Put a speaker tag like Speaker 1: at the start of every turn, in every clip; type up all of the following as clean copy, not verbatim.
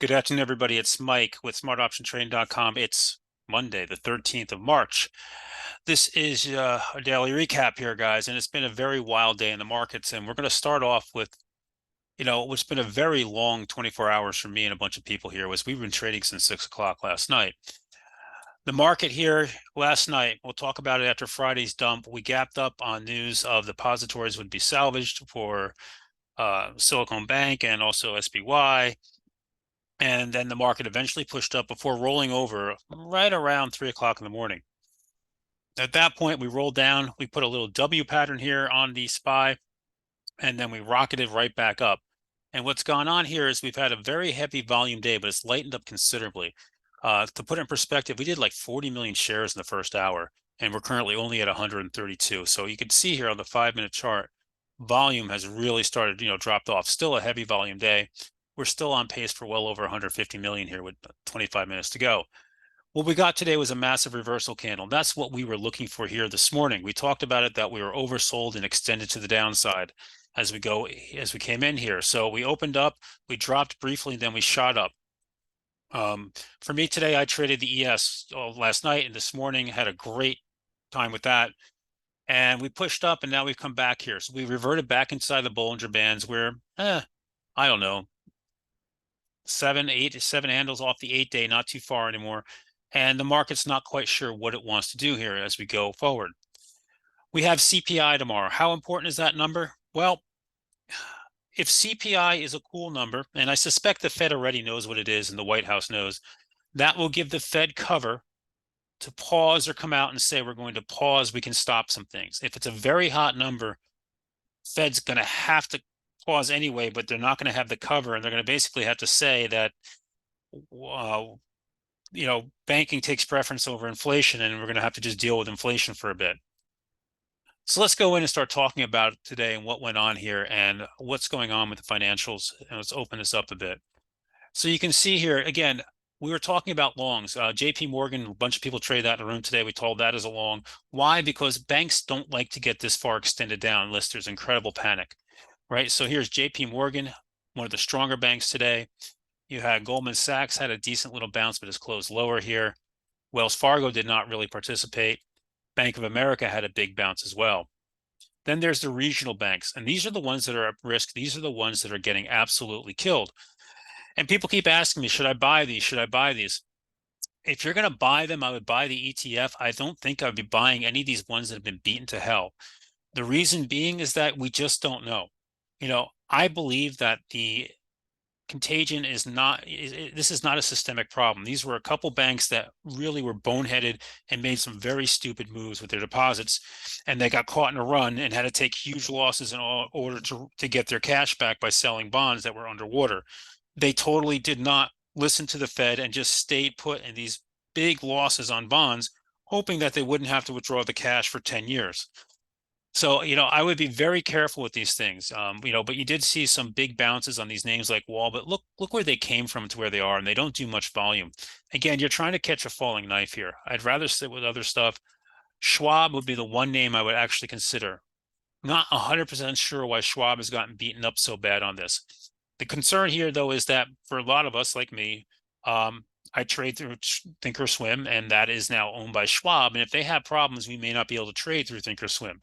Speaker 1: Good afternoon, everybody. It's Mike with smartoptiontraining.com. It's Monday, the 13th of March. This is a daily recap here, guys, and it's been a very wild day in the markets. And we're going to start off with, what's been a very long 24 hours for me and a bunch of people here was we've been trading since 6 o'clock last night. The market here last night, we'll talk about it after Friday's dump. We gapped up on news of the depositories would be salvaged for Silicon Bank and also SBY. And then the market eventually pushed up before rolling over right around 3 o'clock in the morning. At that point, we rolled down. We put a little W pattern here on the SPY, and then we rocketed right back up. And what's gone on here is we've had a very heavy volume day, but it's lightened up considerably. To put it in perspective, we did like 40 million shares in the first hour, and we're currently only at 132. So you can see here on the 5-minute chart, volume has really started, dropped off. Still a heavy volume day. We're still on pace for well over 150 million here with 25 minutes to go. What we got today was a massive reversal candle. That's what we were looking for here this morning. We talked about it that we were oversold and extended to the downside as we came in here. So we opened up, we dropped briefly, then we shot up. For me today, I traded the ES last night and this morning, had a great time with that. And we pushed up and now we've come back here. So we reverted back inside the Bollinger Bands where, I don't know, seven handles off the 8-day, not too far anymore. And the market's not quite sure what it wants to do here as we go forward. We have CPI tomorrow. How important is that number? Well, if CPI is a cool number, and I suspect the Fed already knows what it is and the White House knows, that will give the Fed cover to pause or come out and say, we're going to pause, we can stop some things. If it's a very hot number, Fed's going to have to pause anyway, but they're not going to have the cover, and they're going to basically have to say that banking takes preference over inflation, and we're going to have to just deal with inflation for a bit. So let's go in and start talking about it today and what went on here and what's going on with the financials. And let's open this up a bit. So you can see here, again, we were talking about longs. JP Morgan, a bunch of people trade that in the room today. We told that as a long. Why? Because banks don't like to get this far extended down unless there's incredible panic, right? So here's JP Morgan, one of the stronger banks today. You had Goldman Sachs had a decent little bounce, but is closed lower here. Wells Fargo did not really participate. Bank of America had a big bounce as well. Then there's the regional banks, and these are the ones that are at risk. These are the ones that are getting absolutely killed. And people keep asking me, should I buy these? Should I buy these? If you're going to buy them, I would buy the ETF. I don't think I'd be buying any of these ones that have been beaten to hell. The reason being is that we just don't know. I believe that the contagion is not, this is not a systemic problem. These were a couple banks that really were boneheaded and made some very stupid moves with their deposits, and they got caught in a run and had to take huge losses in order to get their cash back by selling bonds that were underwater. They totally did not listen to the Fed and just stayed put in these big losses on bonds, hoping that they wouldn't have to withdraw the cash for 10 years. So, I would be very careful with these things, but you did see some big bounces on these names like Wall, but look where they came from to where they are, and they don't do much volume. Again, you're trying to catch a falling knife here. I'd rather sit with other stuff. Schwab would be the one name I would actually consider. Not 100% sure why Schwab has gotten beaten up so bad on this. The concern here, though, is that for a lot of us like me, I trade through Thinkorswim, and that is now owned by Schwab. And if they have problems, we may not be able to trade through Thinkorswim.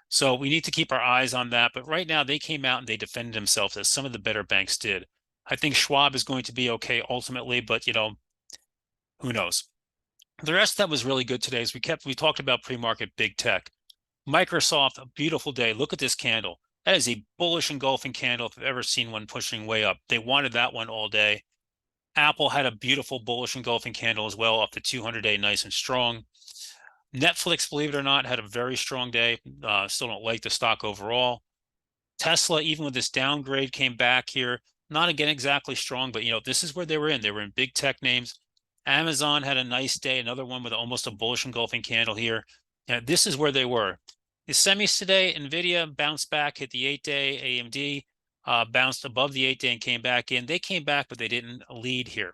Speaker 1: So we need to keep our eyes on that. But right now, they came out and they defended themselves as some of the better banks did. I think Schwab is going to be okay ultimately, but who knows? The rest that was really good today is we talked about pre-market big tech. Microsoft, a beautiful day. Look at this candle. That is a bullish engulfing candle if I've ever seen one pushing way up. They wanted that one all day. Apple had a beautiful bullish engulfing candle as well, up to 200-day, nice and strong. Netflix, believe it or not, had a very strong day. Still don't like the stock overall. Tesla, even with this downgrade, came back here. Not again exactly strong, but this is where they were in. They were in big tech names. Amazon had a nice day, another one with almost a bullish engulfing candle here. This is where they were. The semis today, NVIDIA bounced back, hit the 8-day. AMD bounced above the 8-day and came back in. They came back, but they didn't lead here.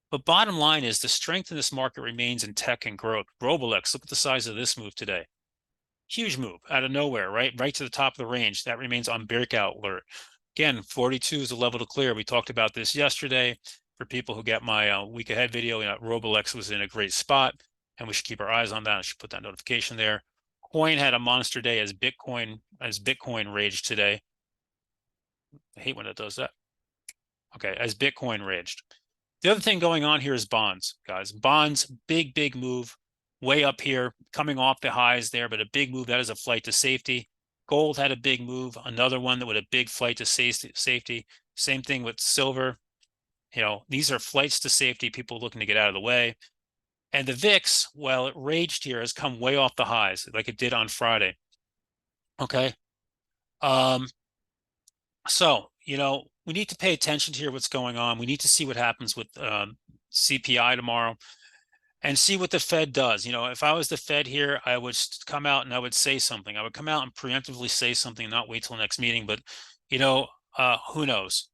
Speaker 1: But bottom line is the strength in this market remains in tech and growth. Roblex, look at the size of this move today. Huge move out of nowhere, right to the top of the range. That remains on breakout alert. Again, 42 is the level to clear. We talked about this yesterday. For people who get my week ahead video, Roblex was in a great spot, and we should keep our eyes on that. I should put that notification there. Coin had a monster day as Bitcoin raged today. I hate when it does that. Okay, as Bitcoin raged. The other thing going on here is bonds, guys. Bonds, big move, way up here, coming off the highs there, but a big move. That is a flight to safety. Gold had a big move, another one that with a big flight to safety. Same thing with silver. These are flights to safety, people looking to get out of the way. And the VIX, well, it raged here, has come way off the highs like it did on Friday. Okay. So, we need to pay attention to hear what's going on. We need to see what happens with CPI tomorrow and see what the Fed does. If I was the Fed here, I would come out and I would say something. I would come out and preemptively say something, not wait till next meeting. But, who knows?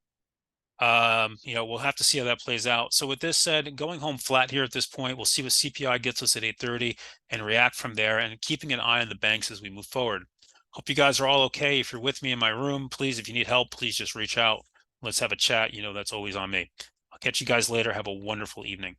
Speaker 1: We'll have to see how that plays out. So with this said, going home flat here at this point, we'll see what CPI gets us at 8:30 and react from there, and keeping an eye on the banks as we move forward. Hope you guys are all okay. If you're with me in my room, please, if you need help, please just reach out. Let's have a chat. That's always on me. I'll catch you guys later. Have a wonderful evening.